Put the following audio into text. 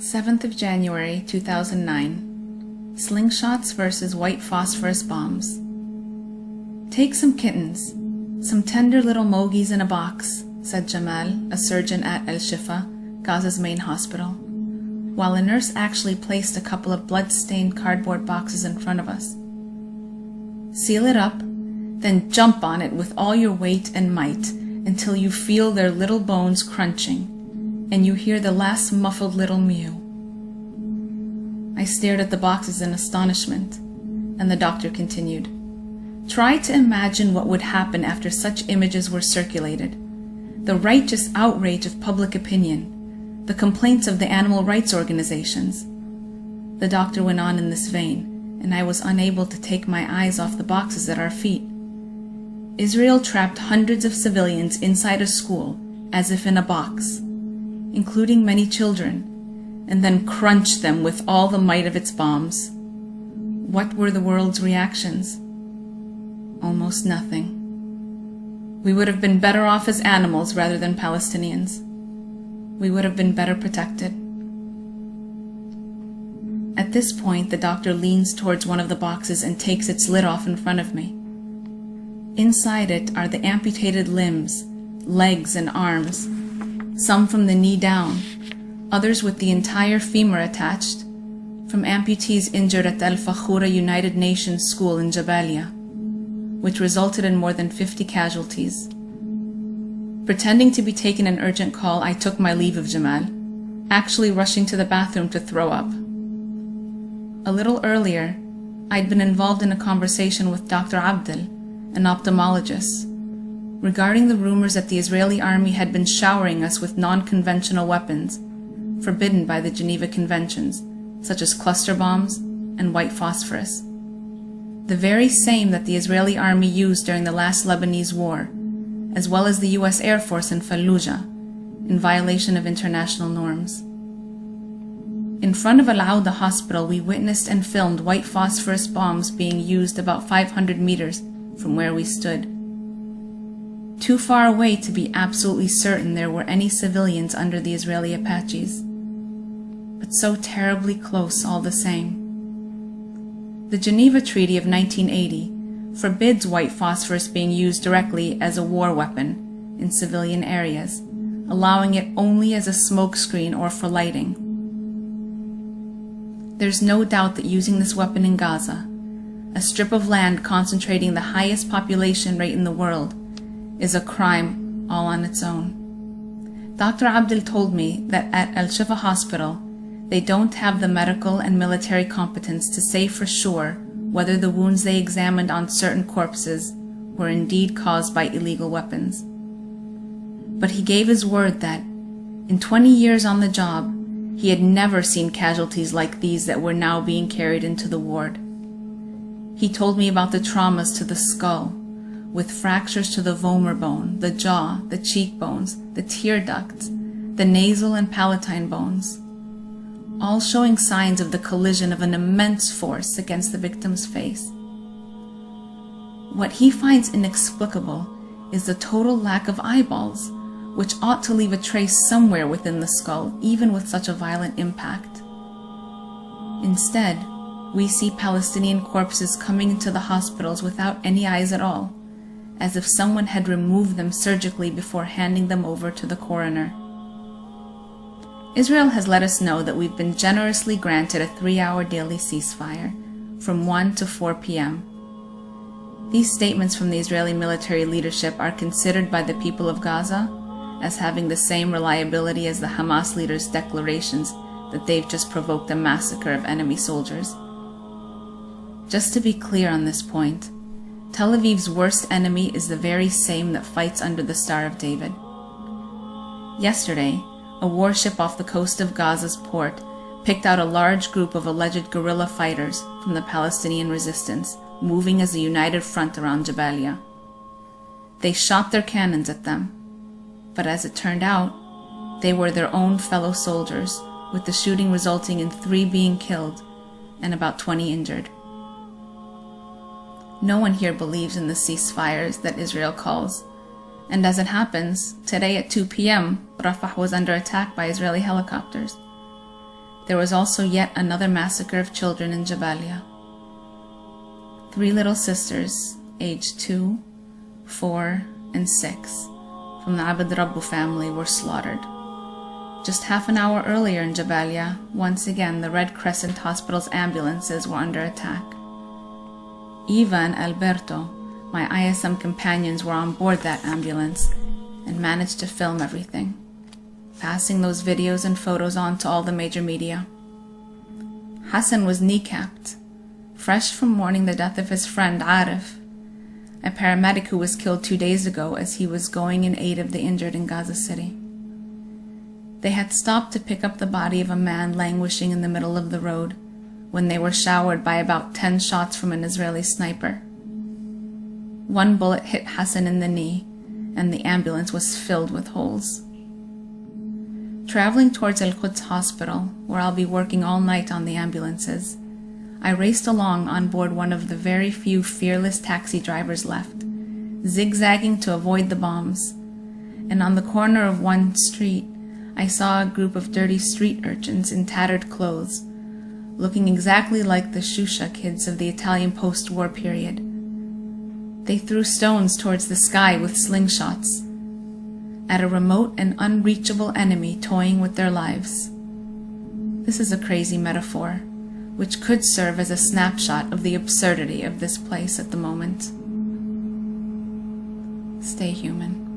7th of January 2009. Slingshots versus white phosphorus bombs. "Take some kittens, some tender little mogies in a box," said Jamal, a surgeon at Al-Shifa, Gaza's main hospital, while a nurse actually placed a couple of blood-stained cardboard boxes in front of us. "Seal it up, then jump on it with all your weight and might until you feel their little bones crunching, and you hear the last muffled little mew." I stared at the boxes in astonishment, and the doctor continued, "Try to imagine what would happen after such images were circulated. The righteous outrage of public opinion, the complaints of the animal rights organizations." The doctor went on in this vein, and I was unable to take my eyes off the boxes at our feet. "Israel trapped hundreds of civilians inside a school as if in a box, including many children, and then crunched them with all the might of its bombs. What were the world's reactions? Almost nothing. We would have been better off as animals rather than Palestinians. We would have been better protected." At this point, the doctor leans towards one of the boxes and takes its lid off in front of me. Inside it are the amputated limbs, legs and arms, some from the knee down, others with the entire femur attached, from amputees injured at the Al-Fakhura United Nations School in Jabalia, which resulted in more than 50 casualties. Pretending to be taking an urgent call, I took my leave of Jamal, actually rushing to the bathroom to throw up. A little earlier, I'd been involved in a conversation with Dr. Abdel, an ophthalmologist, regarding the rumors that the Israeli army had been showering us with non-conventional weapons, forbidden by the Geneva Conventions, such as cluster bombs and white phosphorus. The very same that the Israeli army used during the last Lebanese war, as well as the US Air Force in Fallujah, in violation of international norms. In front of Al-Auda Hospital, we witnessed and filmed white phosphorus bombs being used about 500 meters from where we stood. Too far away to be absolutely certain there were any civilians under the Israeli Apaches, but so terribly close all the same. The Geneva Treaty of 1980 forbids white phosphorus being used directly as a war weapon in civilian areas, allowing it only as a smokescreen or for lighting. There's no doubt that using this weapon in Gaza, a strip of land concentrating the highest population rate in the world, is a crime all on its own. Dr. Abdel told me that at Al-Shifa Hospital, they don't have the medical and military competence to say for sure whether the wounds they examined on certain corpses were indeed caused by illegal weapons. But he gave his word that, in 20 years on the job, he had never seen casualties like these that were now being carried into the ward. He told me about the traumas to the skull, with fractures to the vomer bone, the jaw, the cheekbones, the tear ducts, the nasal and palatine bones, all showing signs of the collision of an immense force against the victim's face. What he finds inexplicable is the total lack of eyeballs, which ought to leave a trace somewhere within the skull, even with such a violent impact. Instead, we see Palestinian corpses coming into the hospitals without any eyes at all, as if someone had removed them surgically before handing them over to the coroner. Israel has let us know that we've been generously granted a 3-hour daily ceasefire, from 1 to 4 p.m. These statements from the Israeli military leadership are considered by the people of Gaza as having the same reliability as the Hamas leaders' declarations that they've just provoked a massacre of enemy soldiers. Just to be clear on this point, Tel Aviv's worst enemy is the very same that fights under the Star of David. Yesterday, a warship off the coast of Gaza's port picked out a large group of alleged guerrilla fighters from the Palestinian resistance, moving as a united front around Jabalia. They shot their cannons at them, but as it turned out, they were their own fellow soldiers, with the shooting resulting in 3 being killed and about 20 injured. No one here believes in the ceasefires that Israel calls, and as it happens, today at 2 p.m., Rafah was under attack by Israeli helicopters. there was also yet another massacre of children in Jabalia. 3 little sisters, aged 2, 4, and 6, from the Abd Rabbu family were slaughtered. Just half an hour earlier in Jabalia, once again the Red Crescent Hospital's ambulances were under attack. Eva and Alberto, my ISM companions, were on board that ambulance and managed to film everything, passing those videos and photos on to all the major media. Hassan was kneecapped, fresh from mourning the death of his friend Arif, a paramedic who was killed 2 days ago as he was going in aid of the injured in Gaza City. They had stopped to pick up the body of a man languishing in the middle of the road when they were showered by about 10 shots from an Israeli sniper. 1 bullet hit Hassan in the knee, and the ambulance was filled with holes. Traveling towards Al-Quds Hospital, where I'll be working all night on the ambulances, I raced along on board one of the very few fearless taxi drivers left, zigzagging to avoid the bombs, and on the corner of one street, I saw a group of dirty street urchins in tattered clothes, looking exactly like the Shusha kids of the Italian post-war period. They threw stones towards the sky with slingshots, at a remote and unreachable enemy toying with their lives. This is a crazy metaphor, which could serve as a snapshot of the absurdity of this place at the moment. Stay human.